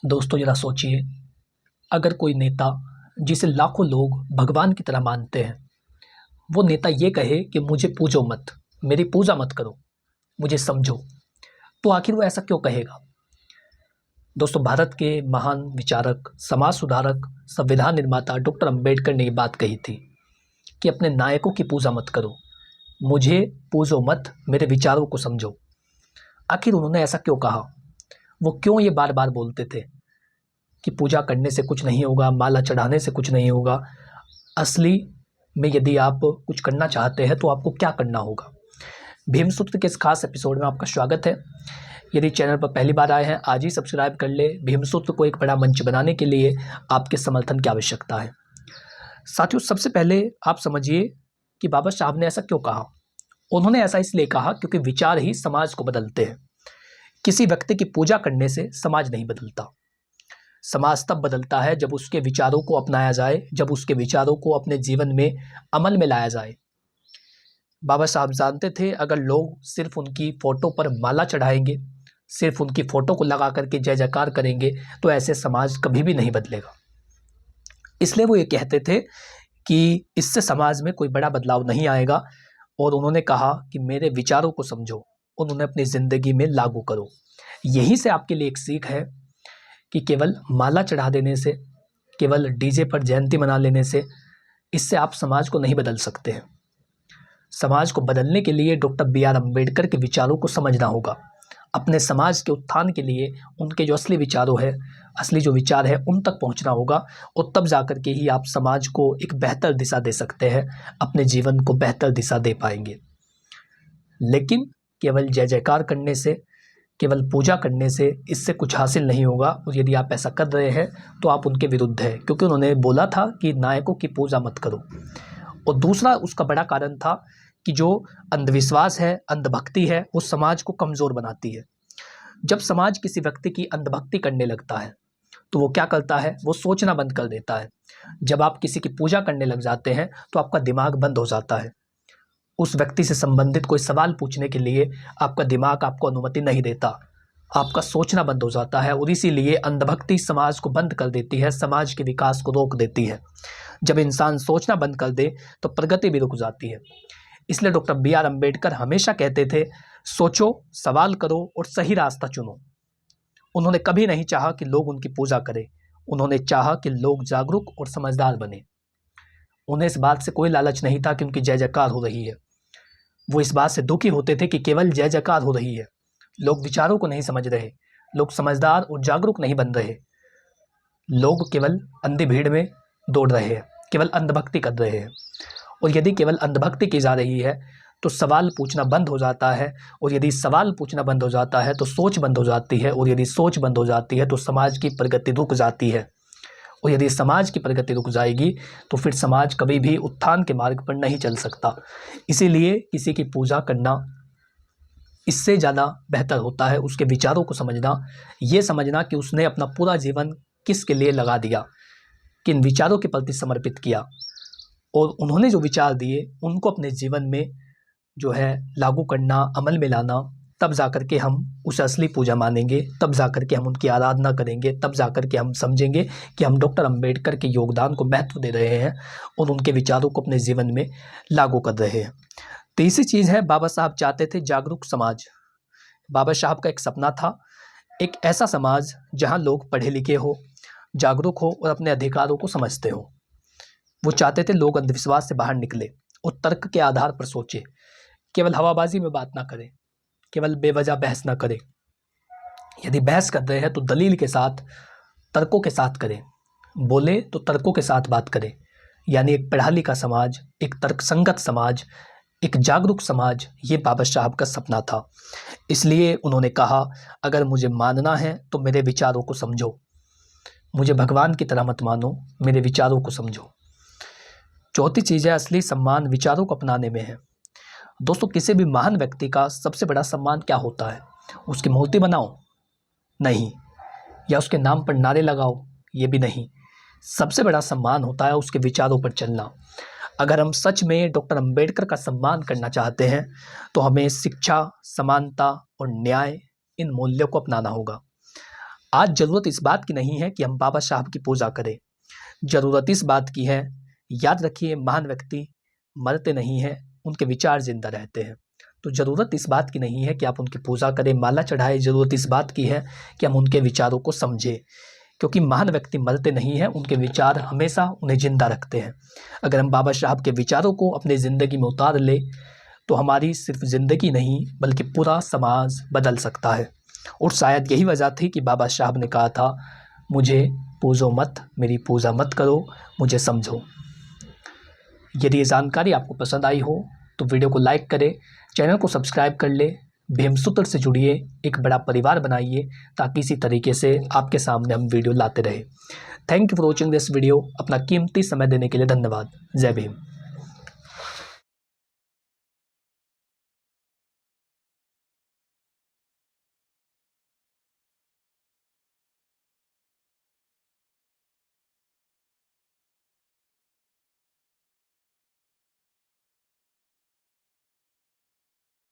दोस्तों जरा सोचिए, अगर कोई नेता जिसे लाखों लोग भगवान की तरह मानते हैं, वो नेता ये कहे कि मुझे पूजो मत, मेरी पूजा मत करो, मुझे समझो, तो आखिर वो ऐसा क्यों कहेगा? दोस्तों, भारत के महान विचारक, समाज सुधारक, संविधान निर्माता डॉक्टर अंबेडकर ने ये बात कही थी कि अपने नायकों की पूजा मत करो, मुझे पूजो मत, मेरे विचारों को समझो। आखिर उन्होंने ऐसा क्यों कहा? वो क्यों ये बार बार बोलते थे कि पूजा करने से कुछ नहीं होगा, माला चढ़ाने से कुछ नहीं होगा? असली में यदि आप कुछ करना चाहते हैं तो आपको क्या करना होगा? भीम सूत्र के इस खास एपिसोड में आपका स्वागत है। यदि चैनल पर पहली बार आए हैं, आज ही सब्सक्राइब कर ले। भीम सूत्र को एक बड़ा मंच बनाने के लिए आपके समर्थन की आवश्यकता है। साथियों, सबसे पहले आप समझिए कि बाबा साहब ने ऐसा क्यों कहा। उन्होंने ऐसा इसलिए कहा क्योंकि विचार ही समाज को बदलते हैं। किसी व्यक्ति की पूजा करने से समाज नहीं बदलता। समाज तब बदलता है जब उसके विचारों को अपनाया जाए, जब उसके विचारों को अपने जीवन में अमल में लाया जाए। बाबा साहब जानते थे, अगर लोग सिर्फ उनकी फोटो पर माला चढ़ाएंगे, सिर्फ उनकी फोटो को लगा करके जय जयकार करेंगे, तो ऐसे समाज कभी भी नहीं बदलेगा। इसलिए वो ये कहते थे कि इससे समाज में कोई बड़ा बदलाव नहीं आएगा। और उन्होंने कहा कि मेरे विचारों को समझो, उन्होंने अपनी जिंदगी में लागू करो। यहीं से आपके लिए एक सीख है कि केवल माला चढ़ा देने से, केवल डीजे पर जयंती मना लेने से, इससे आप समाज को नहीं बदल सकते हैं। समाज को बदलने के लिए डॉक्टर बी.आर. अम्बेडकर के विचारों को समझना होगा। अपने समाज के उत्थान के लिए उनके जो असली विचारों है, असली जो विचार है, उन तक पहुंचना होगा। और तब जाकर के ही आप समाज को एक बेहतर दिशा दे सकते हैं, अपने जीवन को बेहतर दिशा दे पाएंगे। लेकिन केवल जय जयकार करने से, केवल पूजा करने से इससे कुछ हासिल नहीं होगा। और यदि आप ऐसा कर रहे हैं तो आप उनके विरुद्ध हैं, क्योंकि उन्होंने बोला था कि नायकों की पूजा मत करो। और दूसरा उसका बड़ा कारण था कि जो अंधविश्वास है, अंधभक्ति है, वो समाज को कमज़ोर बनाती है। जब समाज किसी व्यक्ति की अंधभक्ति करने लगता है तो वो क्या करता है? वो सोचना बंद कर देता है। जब आप किसी की पूजा करने लग जाते हैं तो आपका दिमाग बंद हो जाता है। उस व्यक्ति से संबंधित कोई सवाल पूछने के लिए आपका दिमाग आपको अनुमति नहीं देता। आपका सोचना बंद हो जाता है। और इसीलिए अंधभक्ति समाज को बंद कर देती है, समाज के विकास को रोक देती है। जब इंसान सोचना बंद कर दे तो प्रगति भी रुक जाती है। इसलिए डॉक्टर बी.आर. अम्बेडकर हमेशा कहते थे, सोचो, सवाल करो और सही रास्ता चुनो। उन्होंने कभी नहीं चाहा कि लोग उनकी पूजा करें। उन्होंने चाहा कि लोग जागरूक और समझदार बने। उन्हें इस बात से कोई लालच नहीं था कि उनकी जय जयकार हो रही है। वो इस बात से दुखी होते थे कि केवल जय जयकार हो रही है, लोग विचारों को नहीं समझ रहे, लोग समझदार और जागरूक नहीं बन रहे, लोग केवल अंधी भीड़ में दौड़ रहे हैं, केवल अंधभक्ति कर रहे हैं। और यदि केवल अंधभक्ति की जा रही है तो सवाल पूछना बंद हो जाता है। और यदि सवाल पूछना बंद हो जाता है तो सोच बंद हो जाती है। और यदि सोच बंद हो जाती है तो समाज की प्रगति रुक जाती है। और यदि समाज की प्रगति रुक जाएगी तो फिर समाज कभी भी उत्थान के मार्ग पर नहीं चल सकता। इसीलिए किसी की पूजा करना इससे ज़्यादा बेहतर होता है उसके विचारों को समझना, ये समझना कि उसने अपना पूरा जीवन किसके लिए लगा दिया, किन विचारों के प्रति समर्पित किया, और उन्होंने जो विचार दिए उनको अपने जीवन में जो है लागू करना, अमल में लाना। तब जाकर के हम उसे असली पूजा मानेंगे, तब जाकर के हम उनकी आराधना करेंगे, तब जाकर के हम समझेंगे कि हम डॉक्टर अंबेडकर के योगदान को महत्व दे रहे हैं और उनके विचारों को अपने जीवन में लागू कर रहे हैं। तीसरी चीज़ है, बाबा साहब चाहते थे जागरूक समाज। बाबा साहब का एक सपना था, एक ऐसा समाज जहाँ लोग पढ़े लिखे हो, जागरूक हो और अपने अधिकारों को समझते हो। वो चाहते थे लोग अंधविश्वास से बाहर निकले और तर्क के आधार पर सोचे, केवल हवाबाजी में बात ना करें, केवल बेवजह बहस ना करें। यदि बहस कर रहे हैं तो दलील के साथ, तर्कों के साथ करें, बोले तो तर्कों के साथ बात करें। यानी एक पढ़ा लिखा समाज, एक तर्कसंगत समाज, एक जागरूक समाज, ये बाबा साहब का सपना था। इसलिए उन्होंने कहा, अगर मुझे मानना है तो मेरे विचारों को समझो, मुझे भगवान की तरह मत मानो, मेरे विचारों को समझो। चौथी चीज़ है, असली सम्मान विचारों को अपनाने में है। दोस्तों, किसी भी महान व्यक्ति का सबसे बड़ा सम्मान क्या होता है? उसकी मूर्ति बनाओ? नहीं। या उसके नाम पर नारे लगाओ? ये भी नहीं। सबसे बड़ा सम्मान होता है उसके विचारों पर चलना। अगर हम सच में डॉक्टर अंबेडकर का सम्मान करना चाहते हैं तो हमें शिक्षा, समानता और न्याय, इन मूल्यों को अपनाना होगा। आज ज़रूरत इस बात की नहीं है कि हम बाबा साहब की पूजा करें, ज़रूरत इस बात की है, याद रखिए महान व्यक्ति मरते नहीं हैं, उनके विचार जिंदा रहते हैं। तो ज़रूरत इस बात की नहीं है कि आप उनकी पूजा करें, माला चढ़ाएं, ज़रूरत इस बात की है कि हम उनके विचारों को समझें, क्योंकि महान व्यक्ति मरते नहीं हैं, उनके विचार हमेशा उन्हें जिंदा रखते हैं। अगर हम बाबा साहब के विचारों को अपनी ज़िंदगी में उतार ले तो हमारी सिर्फ ज़िंदगी नहीं बल्कि पूरा समाज बदल सकता है। और शायद यही वजह थी कि बाबा साहब ने कहा था, मुझे पूजो मत, मेरी पूजा मत करो, मुझे समझो। यदि ये जानकारी आपको पसंद आई हो तो वीडियो को लाइक करें, चैनल को सब्सक्राइब कर ले, भीमसूत्र से जुड़िए, एक बड़ा परिवार बनाइए, ताकि इसी तरीके से आपके सामने हम वीडियो लाते रहे। Thank you for watching this video. अपना कीमती समय देने के लिए धन्यवाद। जय भीम।